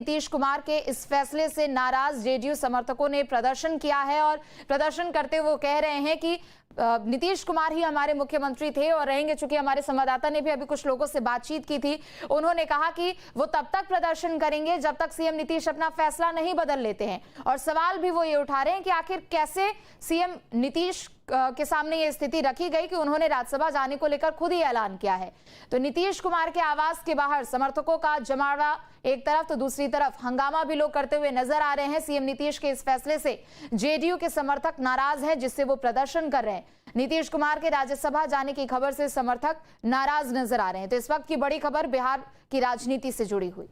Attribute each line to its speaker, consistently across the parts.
Speaker 1: नीतीश कुमार के इस फैसले से नाराज जेडीयू समर्थकों ने प्रदर्शन किया है और प्रदर्शन करते हुए वो कह रहे हैं कि नीतीश कुमार ही हमारे मुख्यमंत्री थे और रहेंगे। चूंकि हमारे संवाददाता ने भी अभी कुछ लोगों से बातचीत की थी, उन्होंने कहा कि वो तब तक प्रदर्शन करेंगे जब तक सीएम नीतीश अपना फैसला नहीं बदल लेते हैं। और सवाल भी वो ये उठा रहे हैं कि आखिर कैसे सीएम नीतीश के सामने ये स्थिति रखी गई कि उन्होंने राज्यसभा जाने को लेकर खुद ही ऐलान किया है। तो नीतीश कुमार के आवास के बाहर समर्थकों का जमावड़ा एक तरफ तो दूसरी तरफ हंगामा भी लोग करते हुए नजर आ रहे हैं। सीएम नीतीश के इस फैसले से जेडीयू के समर्थक नाराज हैं, जिससे वो प्रदर्शन कर रहे हैं। नीतीश कुमार के राज्यसभा जाने की खबर से समर्थक नाराज नजर आ रहे हैं। तो इस वक्त की बड़ी खबर बिहार की राजनीति से जुड़ी हुई।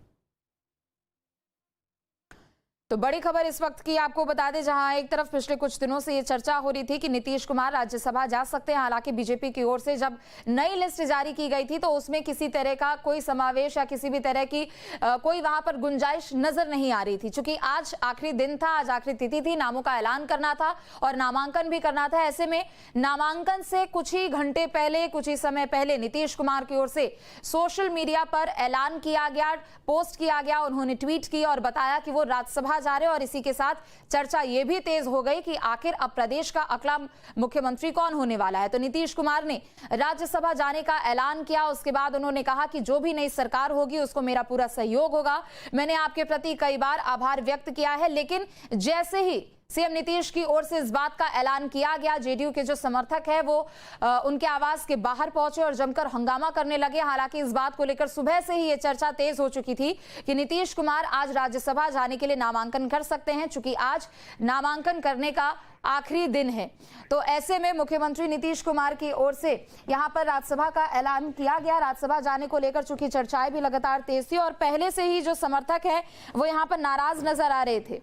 Speaker 1: तो बड़ी खबर इस वक्त की आपको बता दें, जहां एक तरफ पिछले कुछ दिनों से ये चर्चा हो रही थी कि नीतीश कुमार राज्यसभा जा सकते हैं। हालांकि बीजेपी की ओर से जब नई लिस्ट जारी की गई थी तो उसमें किसी तरह का कोई समावेश या किसी भी तरह की कोई वहां पर गुंजाइश नजर नहीं आ रही थी। चूंकि आज आखिरी दिन था, आज आखिरी तिथि थी, नामों का ऐलान करना था और नामांकन भी करना था। ऐसे में नामांकन से कुछ ही घंटे पहले, कुछ ही समय पहले नीतीश कुमार की ओर से सोशल मीडिया पर ऐलान किया गया, पोस्ट किया गया। उन्होंने ट्वीट की और बताया कि वो राज्यसभा जा रहे। और इसी के साथ चर्चा ये भी तेज हो गई कि आखिर अब प्रदेश का अगला मुख्यमंत्री कौन होने वाला है। तो नीतीश कुमार ने राज्यसभा जाने का ऐलान किया। उसके बाद उन्होंने कहा कि जो भी नई सरकार होगी उसको मेरा पूरा सहयोग होगा। मैंने आपके प्रति कई बार आभार व्यक्त किया है, लेकिन जैसे ही सीएम नीतीश की ओर से इस बात का ऐलान किया गया, जेडीयू के जो समर्थक है वो उनके आवास के बाहर पहुंचे और जमकर हंगामा करने लगे। हालांकि इस बात को लेकर सुबह से ही ये चर्चा तेज हो चुकी थी कि नीतीश कुमार आज राज्यसभा जाने के लिए नामांकन कर सकते हैं, चूंकि आज नामांकन करने का आखिरी दिन है। तो ऐसे में मुख्यमंत्री नीतीश कुमार की ओर से यहां पर राज्यसभा का ऐलान किया गया। राज्यसभा जाने को लेकर चूंकि चर्चाएं भी लगातार तेज थी और पहले से ही जो समर्थक है वो यहां पर नाराज नजर आ रहे थे।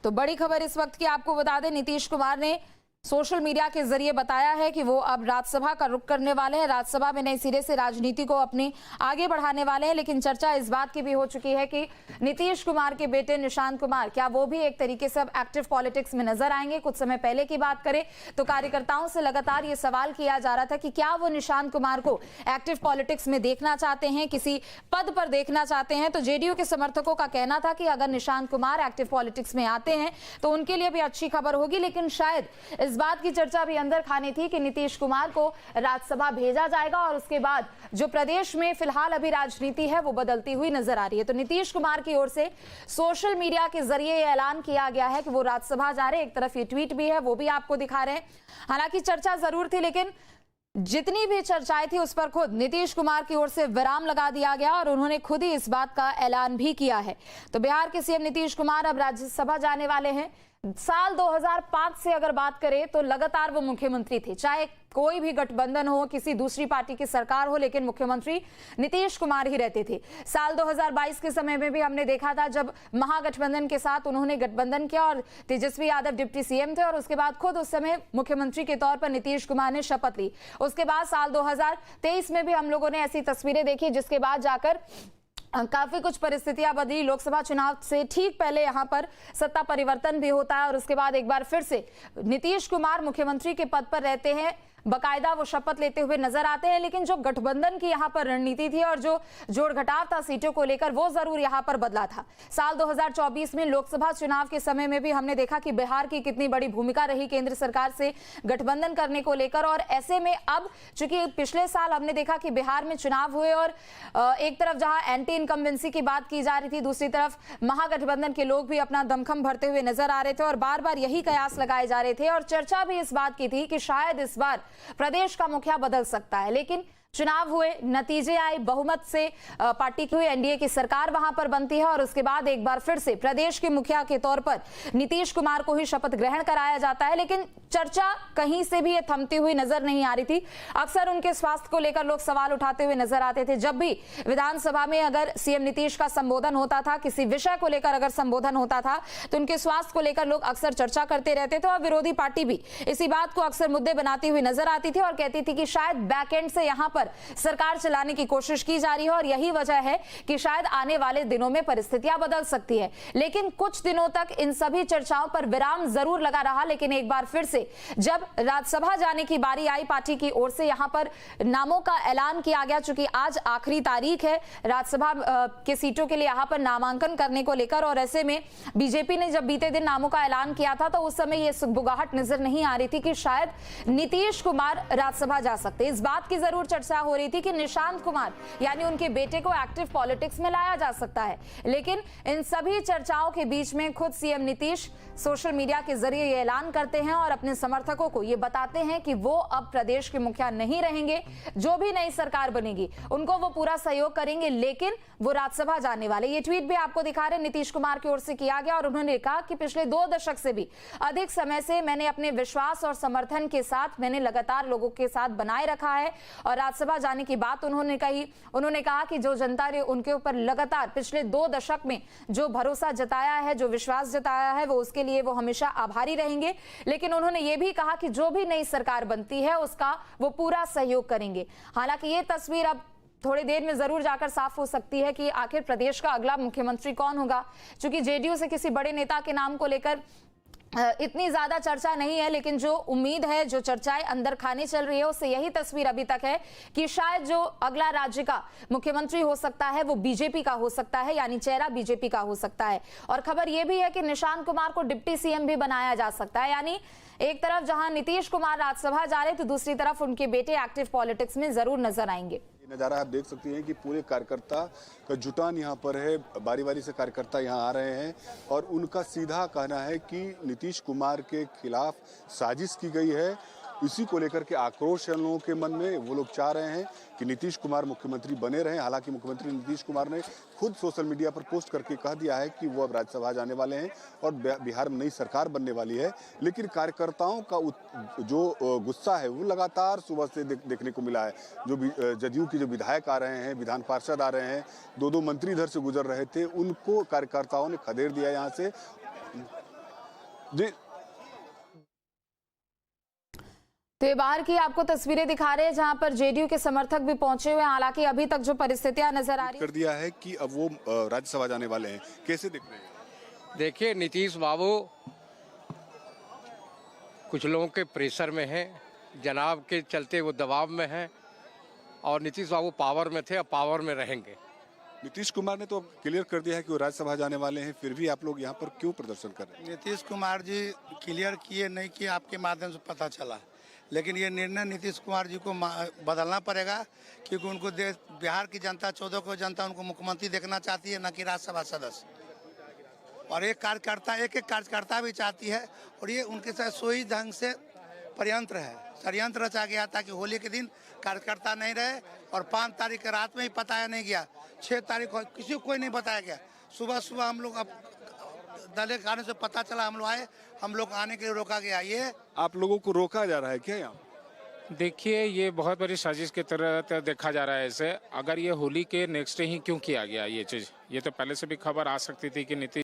Speaker 1: तो बड़ी खबर इस वक्त की आपको बता दें, नीतीश कुमार ने सोशल मीडिया के जरिए बताया है कि वो अब राज्यसभा का रुख करने वाले हैं। राज्यसभा में नए सिरे से राजनीति को अपने आगे बढ़ाने वाले हैं। लेकिन चर्चा इस बात की भी हो चुकी है कि नीतीश कुमार के बेटे निशांत कुमार, क्या वो भी एक तरीके से अब एक्टिव पॉलिटिक्स में नजर आएंगे। कुछ समय पहले की बात करें तो कार्यकर्ताओं से लगातार ये सवाल किया जा रहा था कि क्या वो निशांत कुमार को एक्टिव पॉलिटिक्स में देखना चाहते हैं, किसी पद पर देखना चाहते हैं। तो जेडीयू के समर्थकों का कहना था कि अगर निशांत कुमार एक्टिव पॉलिटिक्स में आते हैं तो उनके लिए भी अच्छी खबर होगी। लेकिन शायद इस बात की चर्चा भी अंदर खानी थी कि नीतीश कुमार को राज्यसभा भेजा जाएगा और उसके बाद जो प्रदेश में फिलहाल अभी राजनीति है वो बदलती हुई नजर आ रही है। तो नीतीश कुमार की ओर से सोशल मीडिया के जरिए ऐलान किया गया है कि वो राज्यसभा जा रहे हैं। एक तरफ ये ट्वीट भी है, वो भी आपको दिखा रहे हैं। हालांकि चर्चा जरूर थी, लेकिन जितनी भी चर्चाएं थी उस पर खुद नीतीश कुमार की ओर से विराम लगा दिया गया और उन्होंने खुद ही इस बात का ऐलान भी किया है। तो बिहार के सीएम नीतीश कुमार अब राज्यसभा जाने वाले हैं। साल 2005 से अगर बात करें तो लगातार वो मुख्यमंत्री थे, चाहे कोई भी गठबंधन हो, किसी दूसरी पार्टी की सरकार हो, लेकिन मुख्यमंत्री नीतीश कुमार ही रहते थे। साल 2022 के समय में भी हमने देखा था जब महागठबंधन के साथ उन्होंने गठबंधन किया और तेजस्वी यादव डिप्टी सीएम थे और उसके बाद खुद उस समय मुख्यमंत्री के तौर पर नीतीश कुमार ने शपथ ली। उसके बाद साल 2023 में भी हम लोगों ने ऐसी तस्वीरें देखी, जिसके बाद जाकर काफी कुछ परिस्थितियां बदली। लोकसभा चुनाव से ठीक पहले यहां पर सत्ता परिवर्तन भी होता है और उसके बाद एक बार फिर से नीतीश कुमार मुख्यमंत्री के पद पर रहते हैं, बकायदा वो शपथ लेते हुए नजर आते हैं। लेकिन जो गठबंधन की यहाँ पर रणनीति थी और जो जोड़ घटाव था सीटों को लेकर, वो जरूर यहाँ पर बदला था। साल 2024 में लोकसभा चुनाव के समय में भी हमने देखा कि बिहार की कितनी बड़ी भूमिका रही केंद्र सरकार से गठबंधन करने को लेकर। और ऐसे में अब चूंकि पिछले साल हमने देखा कि बिहार में चुनाव हुए और एक तरफ जहां एंटी इनकम्बेंसी की बात की जा रही थी, दूसरी तरफ महागठबंधन के लोग भी अपना दमखम भरते हुए नजर आ रहे थे और बार बार यही कयास लगाए जा रहे थे। और चर्चा भी इस बात की थी कि शायद इस बार प्रदेश का मुखिया बदल सकता है। लेकिन चुनाव हुए, नतीजे आए, बहुमत से पार्टी की एनडीए की सरकार वहां पर बनती है और उसके बाद एक बार फिर से प्रदेश के मुखिया के तौर पर नीतीश कुमार को ही शपथ ग्रहण कराया जाता है। लेकिन चर्चा कहीं से भी ये थमती हुई नजर नहीं आ रही थी। अक्सर उनके स्वास्थ्य को लेकर लोग सवाल उठाते हुए नजर आते थे। जब भी विधानसभा में अगर सीएम नीतीश का संबोधन होता था, किसी विषय को लेकर अगर संबोधन होता था, तो उनके स्वास्थ्य को लेकर लोग अक्सर चर्चा करते रहते थे और विरोधी पार्टी भी इसी बात को अक्सर मुद्दे बनाती हुई नजर आती थी और कहती थी कि शायद बैकएंड से यहां पर सरकार चलाने की कोशिश की जा रही है और यही वजह है कि शायद आने वाले दिनों में परिस्थितियां बदल सकती है। लेकिन कुछ दिनों तक इन सभी चर्चाओं पर विराम जरूर लगा रहा, लेकिन एक बार फिर से जब राज्यसभा जाने की बारी आई, पार्टी की ओर से यहां पर नामों का ऐलान किया गया। चूंकि आज आखिरी तारीख है राज्यसभा के सीटों के लिए यहां पर नामांकन करने को लेकर, और ऐसे में बीजेपी ने जब बीते दिन नामों का ऐलान किया था तो उस समय यह सुगबुगाहट नजर नहीं आ रही थी कि शायद नीतीश कुमार राज्यसभा जा सकते। इस बात की जरूर चर्चा हो रही थी कि निशांत कुमार यानी उनके बेटे को एक्टिव पॉलिटिक्स में लाया जा सकता है। लेकिन इन सभी चर्चाओं के बीच में खुद सीएम नीतीश सोशल मीडिया के जरिए ये ऐलान करते हैं और अपने समर्थकों को ये बताते हैं कि वो अब प्रदेश के मुखिया नहीं रहेंगे। जो भी नई सरकार बनेगी उनको वो पूरा सहयोग करेंगे, लेकिन वो राज्यसभा जाने वाले। ये ट्वीट भी आपको दिखा रहे नीतीश कुमार की ओर से किया गया और उन्होंने कहा कि पिछले 2 दशक से भी अधिक समय से मैंने अपने विश्वास और समर्थन के साथ मैंने लगातार लोगों के साथ बनाए रखा है। और राज्यसभा जाने की बात उन्होंने कही। उन्होंने कहा कि जो जनता ने उनके ऊपर लगातार पिछले 2 दशक में जो भरोसा जताया है, जो विश्वास जताया है, वो उसके लिए वो हमेशा आभारी रहेंगे। लेकिन उन्होंने ये भी कहा कि जो भी नई सरकार बनती है उसका वो पूरा सहयोग करेंगे। हालांकि ये तस्वीर अब थोड़ी देर में जरूर जाकर साफ हो सकती है कि आखिर प्रदेश का अगला मुख्यमंत्री कौन होगा। क्योंकि जेडीयू से किसी बड़े नेता के नाम को लेकर इतनी ज्यादा चर्चा नहीं है, लेकिन जो उम्मीद है, जो चर्चाएं अंदर खाने चल रही है, उससे यही तस्वीर अभी तक है कि शायद जो अगला राज्य का मुख्यमंत्री हो सकता है वो बीजेपी का हो सकता है, यानी चेहरा बीजेपी का हो सकता है। और खबर यह भी है कि निशांत कुमार को डिप्टी सीएम भी बनाया जा सकता है। यानी एक तरफ जहां नीतीश कुमार राज्यसभा जा रहे तो दूसरी तरफ उनके बेटे एक्टिव पॉलिटिक्स में जरूर नजर आएंगे।
Speaker 2: नज़ारा आप देख सकती हैं कि पूरे कार्यकर्ता का जुटान यहाँ पर है। बारी बारी से कार्यकर्ता यहाँ आ रहे हैं और उनका सीधा कहना है कि नीतीश कुमार के खिलाफ साजिश की गई है। इसी को लेकर के आक्रोश है लोगों के मन में। वो लोग चाह रहे हैं कि नीतीश कुमार मुख्यमंत्री बने रहें। हालांकि मुख्यमंत्री नीतीश कुमार ने खुद सोशल मीडिया पर पोस्ट करके कह दिया है कि वो अब राज्यसभा जाने वाले हैं और बिहार में नई सरकार बनने वाली है। लेकिन कार्यकर्ताओं का जो गुस्सा है वो लगातार सुबह से देखने को मिला है। जो जदयू के जो विधायक आ रहे हैं, विधान पार्षद आ रहे हैं, 2 मंत्री इधर से गुजर रहे थे, उनको कार्यकर्ताओं ने खदेड़ दिया यहाँ से।
Speaker 1: तो ये बाहर की आपको तस्वीरें दिखा रहे हैं जहां पर जेडीयू के समर्थक भी पहुंचे हुए हैं। हालांकि अभी तक जो परिस्थितियां नजर आ रही
Speaker 2: कर दिया है कि अब वो राज्यसभा जाने वाले हैं। कैसे देख रहे हैं?
Speaker 3: देखिए, नीतीश बाबू कुछ लोगों के प्रेशर में हैं, जनाब के चलते वो दबाव में हैं और नीतीश बाबू पावर में थे, अब पावर में रहेंगे।
Speaker 2: नीतीश कुमार ने तो क्लियर कर दिया है कि वो राज्यसभा जाने वाले हैं, फिर भी आप लोग यहाँ पर क्यों प्रदर्शन कर रहे हैं?
Speaker 4: नीतीश कुमार जी क्लियर किए नहीं किए आपके माध्यम से पता चला, लेकिन ये निर्णय नीतीश कुमार जी को बदलना पड़ेगा, क्योंकि उनको बिहार की जनता 14 करोड़ जनता उनको मुख्यमंत्री देखना चाहती है, न कि राज्यसभा सदस्य। और एक कार्यकर्ता भी चाहती है और ये उनके साथ सोई ढंग से षड्यंत्र रचा गया ताकि होली के दिन कार्यकर्ता नहीं रहे। और 5 तारीख की रात में ही बताया नहीं गया, 6 तारीख को किसी को कोई नहीं बताया गया। सुबह हम लोग अब दल के आने से पता चला, हम लोग आए, हम लोग आने के लिए रोका गया। ये
Speaker 2: आप लोगों को रोका जा रहा है क्या यहाँ?
Speaker 5: देखिए, ये बहुत बड़ी साजिश की तरह देखा जा रहा है इसे। अगर ये होली के नेक्स्ट डे ही क्यों किया गया ये चीज़, ये तो पहले से भी खबर आ सकती थी कि नीतीश